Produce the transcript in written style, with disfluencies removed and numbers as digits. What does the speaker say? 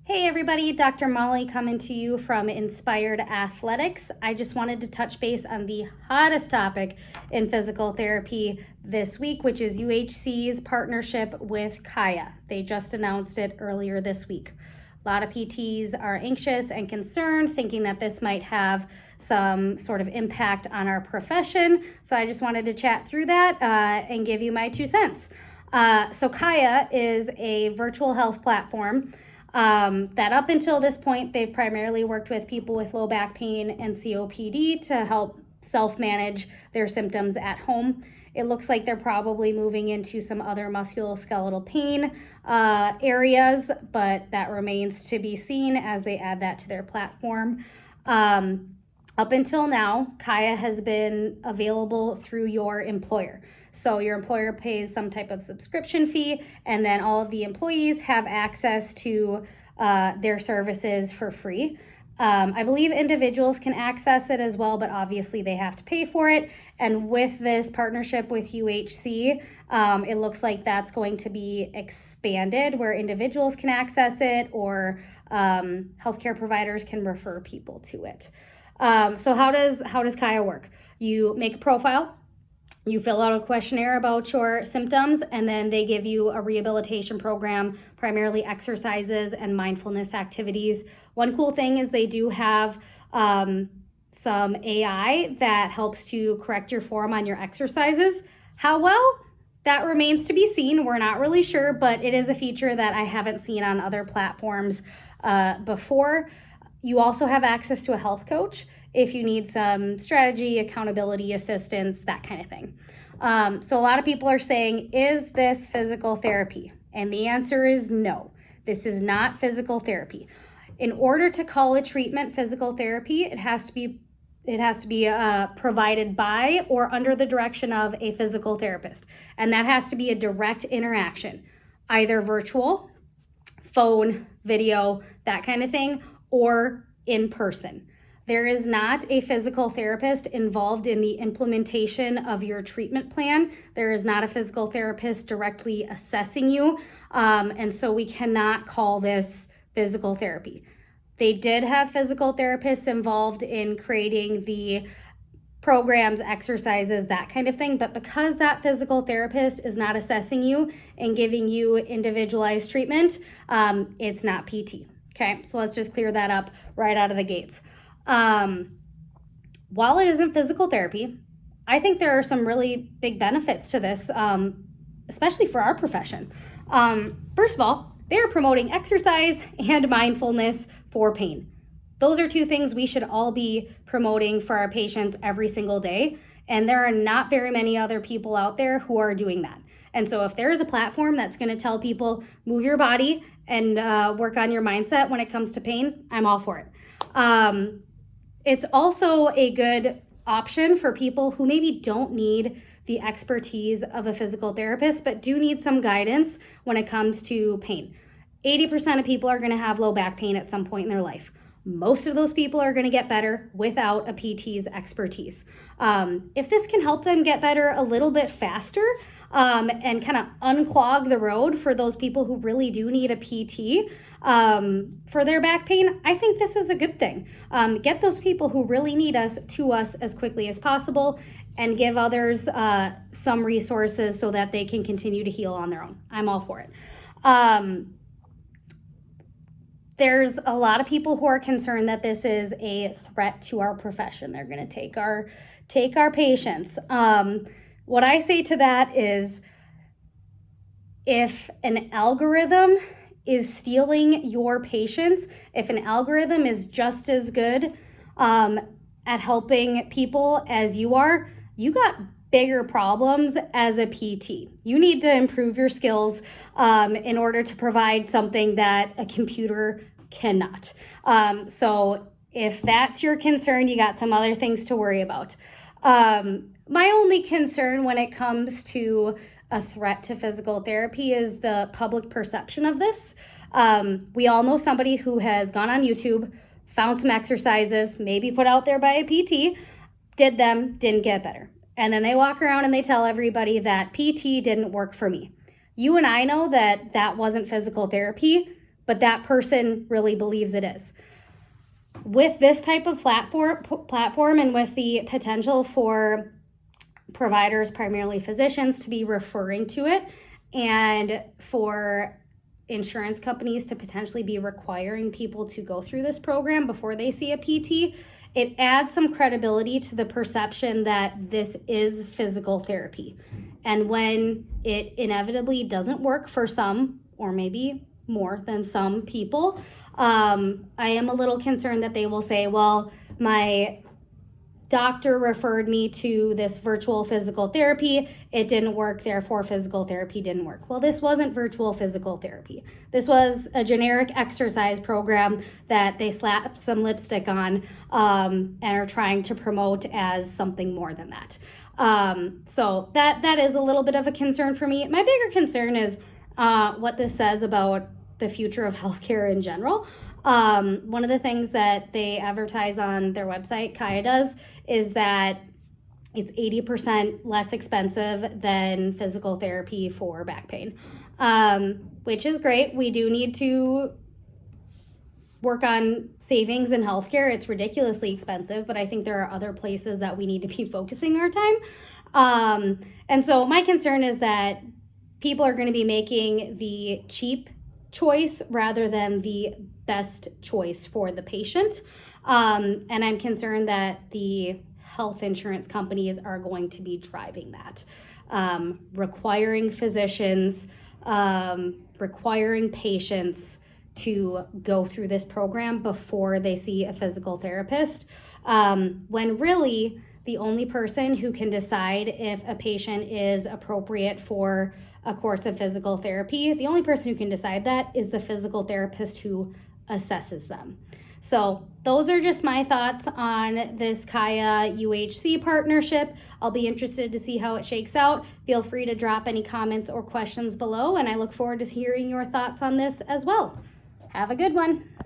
Hey everybody, Dr. Molly coming to you from Inspired Athletics. I just wanted to touch base on the hottest topic in physical therapy this week, which is UHC's partnership with Kaia. They just announced it earlier this week. A lot of PTs are anxious and concerned, thinking that this might have some sort of impact on our profession. So I just wanted to chat through that and give you my 2 cents. So Kaia is a virtual health platform that up until this point, they've primarily worked with people with low back pain and COPD to help self-manage their symptoms at home. It looks like they're probably moving into some other musculoskeletal pain areas, but that remains to be seen as they add that to their platform. Up until now, Kaia has been available through your employer. So your employer pays some type of subscription fee, and then all of the employees have access to their services for free. I believe individuals can access it as well, but obviously they have to pay for it. And with this partnership with UHC, it looks like that's going to be expanded where individuals can access it or healthcare providers can refer people to it. So how does Kaia work? You make a profile, you fill out a questionnaire about your symptoms, and then they give you a rehabilitation program, primarily exercises and mindfulness activities. One cool thing is they do have some AI that helps to correct your form on your exercises. How well? That remains to be seen. We're not really sure, but it is a feature that I haven't seen on other platforms before. You also have access to a health coach if you need some strategy, accountability, assistance, that kind of thing. So a lot of people are saying, is this physical therapy? And the answer is no. This is not physical therapy. In order to call a treatment physical therapy, it has to be provided by or under the direction of a physical therapist. And that has to be a direct interaction, either virtual, phone, video, that kind of thing, or in person. There is not a physical therapist involved in the implementation of your treatment plan. There is not a physical therapist directly assessing you. And so we cannot call this physical therapy. They did have physical therapists involved in creating the programs, exercises, that kind of thing. But because that physical therapist is not assessing you and giving you individualized treatment, it's not PT. Okay, so let's just clear that up right out of the gates. While it isn't physical therapy, I think there are some really big benefits to this, especially for our profession. First of all, they are promoting exercise and mindfulness for pain. Those are 2 things we should all be promoting for our patients every single day. And there are not very many other people out there who are doing that. And so if there is a platform that's going to tell people, move your body and work on your mindset when it comes to pain, I'm all for it. It's also a good option for people who maybe don't need the expertise of a physical therapist, but do need some guidance when it comes to pain. 80% of people are going to have low back pain at some point in their life. Most of those people are going to get better without a PT's expertise. If this can help them get better a little bit faster and kind of unclog the road for those people who really do need a PT for their back pain, I think this is a good thing. Get those people who really need us to us as quickly as possible and give others some resources so that they can continue to heal on their own. I'm all for it. There's a lot of people who are concerned that this is a threat to our profession. They're going to take our patients. What I say to that is, if an algorithm is stealing your patients, if an algorithm is just as good at helping people as you are, you got bigger problems as a PT. You need to improve your skills in order to provide something that a computer cannot. So if that's your concern, you got some other things to worry about. My only concern when it comes to a threat to physical therapy is the public perception of this. We all know somebody who has gone on YouTube, found some exercises, maybe put out there by a PT, did them, didn't get better. And then they walk around and they tell everybody that PT didn't work for me. You and I know that that wasn't physical therapy, but that person really believes it is. With this type of platform and with the potential for providers, primarily physicians, to be referring to it, and for insurance companies to potentially be requiring people to go through this program before they see a PT, it adds some credibility to the perception that this is physical therapy. And when it inevitably doesn't work for some, or maybe more than some people, I am a little concerned that they will say, well, my doctor referred me to this virtual physical therapy. It didn't work, therefore physical therapy didn't work. Well, this wasn't virtual physical therapy. This was a generic exercise program that they slapped some lipstick on and are trying to promote as something more than that. So that is a little bit of a concern for me. My bigger concern is what this says about the future of healthcare in general. One of the things that they advertise on their website, Kaia does, is that it's 80% less expensive than physical therapy for back pain, which is great. We do need to work on savings in healthcare. It's ridiculously expensive, but I think there are other places that we need to be focusing our time. And so my concern is that people are going to be making the cheap choice rather than the best choice for the patient. And I'm concerned that the health insurance companies are going to be driving that, requiring physicians, requiring patients to go through this program before they see a physical therapist, when really the only person who can decide if a patient is appropriate for a course of physical therapy, the only person who can decide that is the physical therapist who assesses them. So those are just my thoughts on this Kaia UHC partnership. I'll be interested to see how it shakes out. Feel free to drop any comments or questions below, and I look forward to hearing your thoughts on this as well. Have a good one.